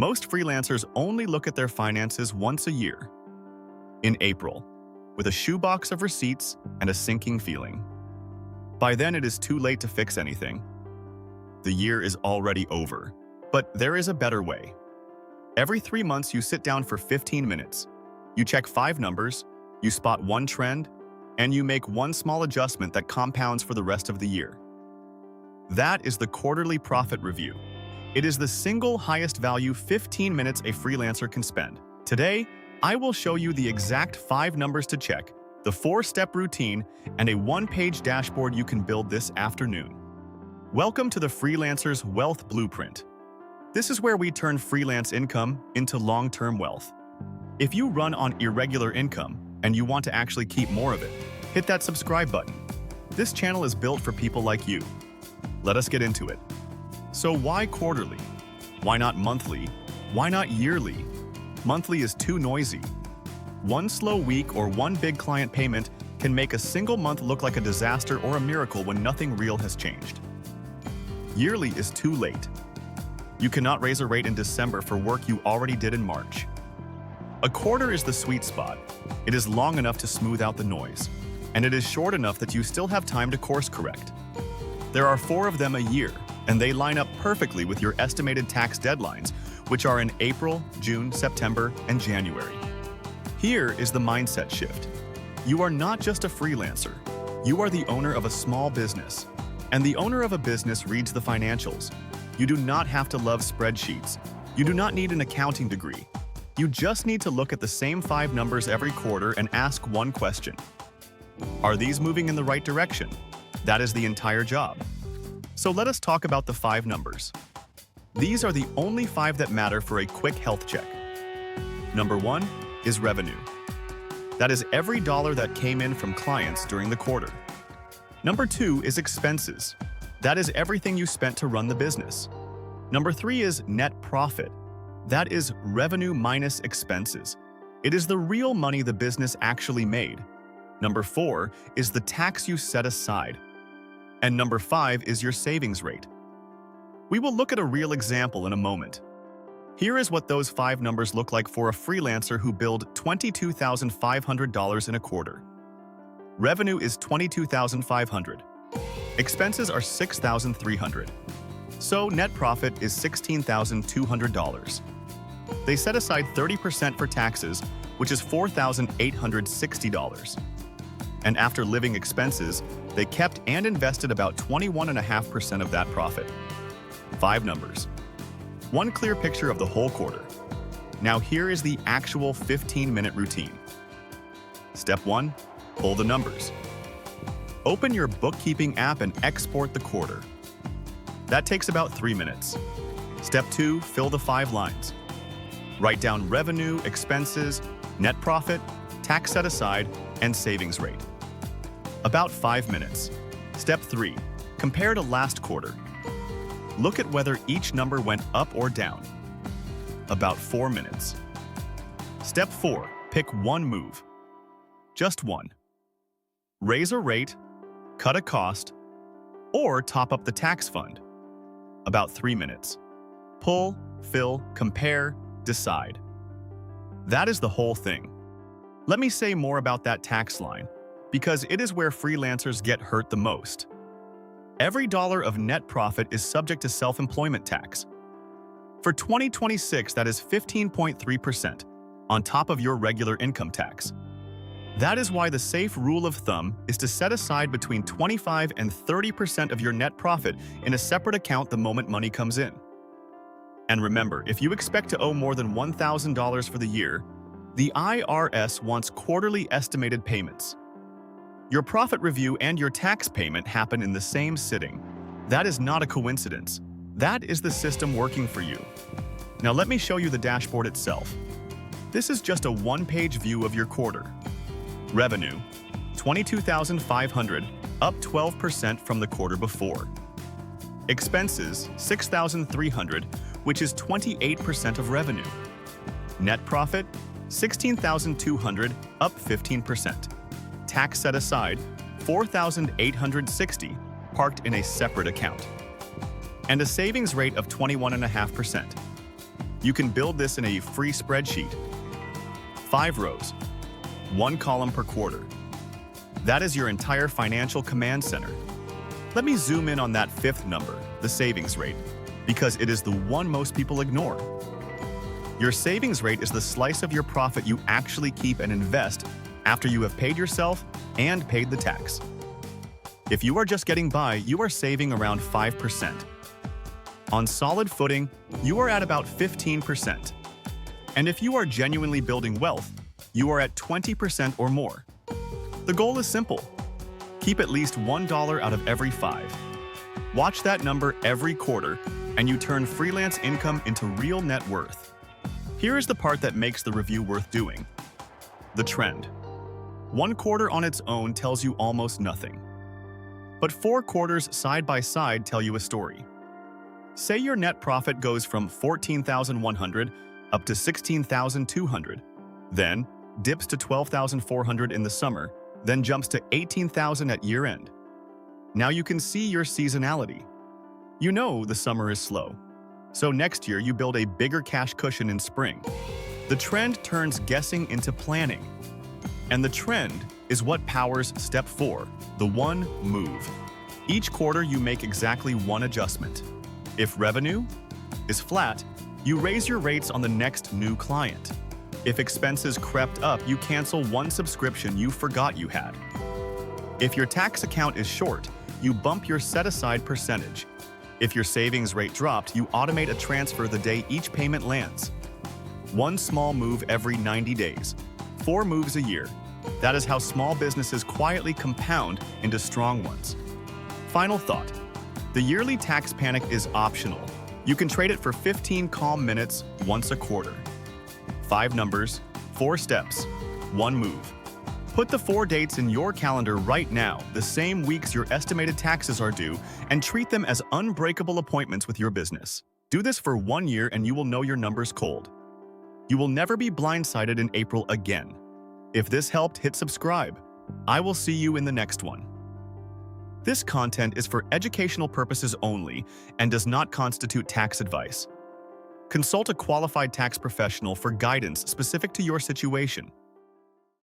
Most freelancers only look at their finances once a year, in April, with a shoebox of receipts and a sinking feeling. By then, it is too late to fix anything. The year is already over. But there is a better way. Every 3 months, you sit down for 15 minutes. You check 5 numbers, you spot one trend, and you make one small adjustment that compounds for the rest of the year. That is the quarterly profit review. It is the single highest value 15 minutes a freelancer can spend. Today, I will show you the exact 5 numbers to check, the 4-step routine, and a 1-page dashboard you can build this afternoon. Welcome to the Freelancer's Wealth Blueprint. This is where we turn freelance income into long-term wealth. If you run on irregular income and you want to actually keep more of it, hit that subscribe button. This channel is built for people like you. Let us get into it. So why quarterly? Why not monthly? Why not yearly? Monthly is too noisy. One slow week or one big client payment can make a single month look like a disaster or a miracle when nothing real has changed. Yearly is too late. You cannot raise a rate in December for work you already did in March. A quarter is the sweet spot. It is long enough to smooth out the noise, and it is short enough that you still have time to course correct. There are 4 of them a year, and they line up perfectly with your estimated tax deadlines, which are in April, June, September, and January. Here is the mindset shift. You are not just a freelancer. You are the owner of a small business. And the owner of a business reads the financials. You do not have to love spreadsheets. You do not need an accounting degree. You just need to look at the same 5 numbers every quarter and ask one question. Are these moving in the right direction? That is the entire job. So let us talk about the 5 numbers. These are the only 5 that matter for a quick health check. Number 1 is revenue. That is every dollar that came in from clients during the quarter. Number 2 is expenses. That is everything you spent to run the business. Number 3 is net profit. That is revenue minus expenses. It is the real money the business actually made. Number 4 is the tax you set aside. And number 5 is your savings rate. We will look at a real example in a moment. Here is what those 5 numbers look like for a freelancer who billed $22,500 in a quarter. Revenue is $22,500. Expenses are $6,300. So net profit is $16,200. They set aside 30% for taxes, which is $4,860. And after living expenses, they kept and invested about 21.5% of that profit. 5 numbers. One clear picture of the whole quarter. Now here is the actual 15-minute routine. Step 1. Pull the numbers. Open your bookkeeping app and export the quarter. That takes about 3 minutes. Step 2. Fill the 5 lines. Write down revenue, expenses, net profit, tax set aside, and savings rate. About 5 minutes. Step 3. Compare to last quarter. Look at whether each number went up or down. About 4 minutes. Step 4. Pick one move. Just one. Raise a rate, cut a cost, or top up the tax fund. About 3 minutes. Pull, fill, compare, decide. That is the whole thing. Let me say more about that tax line, because it is where freelancers get hurt the most. Every dollar of net profit is subject to self-employment tax. For 2026, that is 15.3% on top of your regular income tax. That is why the safe rule of thumb is to set aside between 25 and 30% of your net profit in a separate account the moment money comes in. And remember, if you expect to owe more than $1,000 for the year, the IRS wants quarterly estimated payments. Your profit review and your tax payment happen in the same sitting. That is not a coincidence. That is the system working for you. Now let me show you the dashboard itself. This is just a 1-page view of your quarter. Revenue, $22,500, up 12% from the quarter before. Expenses, $6,300, which is 28% of revenue. Net profit, $16,200, up 15%. Tax set aside, $4,860, parked in a separate account. And a savings rate of 21.5%. You can build this in a free spreadsheet. 5 rows, 1 column per quarter. That is your entire financial command center. Let me zoom in on that 5th number, the savings rate, because it is the one most people ignore. Your savings rate is the slice of your profit you actually keep and invest after you have paid yourself and paid the tax. If you are just getting by, you are saving around 5%. On solid footing, you are at about 15%. And if you are genuinely building wealth, you are at 20% or more. The goal is simple. Keep at least $1 out of every 5. Watch that number every quarter, and you turn freelance income into real net worth. Here is the part that makes the review worth doing. The trend. 1 quarter on its own tells you almost nothing. But 4 quarters side by side tell you a story. Say your net profit goes from $14,100 up to $16,200, then dips to $12,400 in the summer, then jumps to $18,000 at year-end. Now you can see your seasonality. You know the summer is slow, so next year you build a bigger cash cushion in spring. The trend turns guessing into planning. And the trend is what powers step 4, the one move. Each quarter you make exactly one adjustment. If revenue is flat, you raise your rates on the next new client. If expenses crept up, you cancel one subscription you forgot you had. If your tax account is short, you bump your set-aside percentage. If your savings rate dropped, you automate a transfer the day each payment lands. One small move every 90 days. 4 moves a year. That is how small businesses quietly compound into strong ones. Final thought. The yearly tax panic is optional. You can trade it for 15 calm minutes once a quarter. 5 numbers, 4 steps, 1 move. Put the 4 dates in your calendar right now, the same weeks your estimated taxes are due, and treat them as unbreakable appointments with your business. Do this for 1 year and you will know your numbers cold. You will never be blindsided in April again. If this helped, hit subscribe. I will see you in the next one. This content is for educational purposes only and does not constitute tax advice. Consult a qualified tax professional for guidance specific to your situation.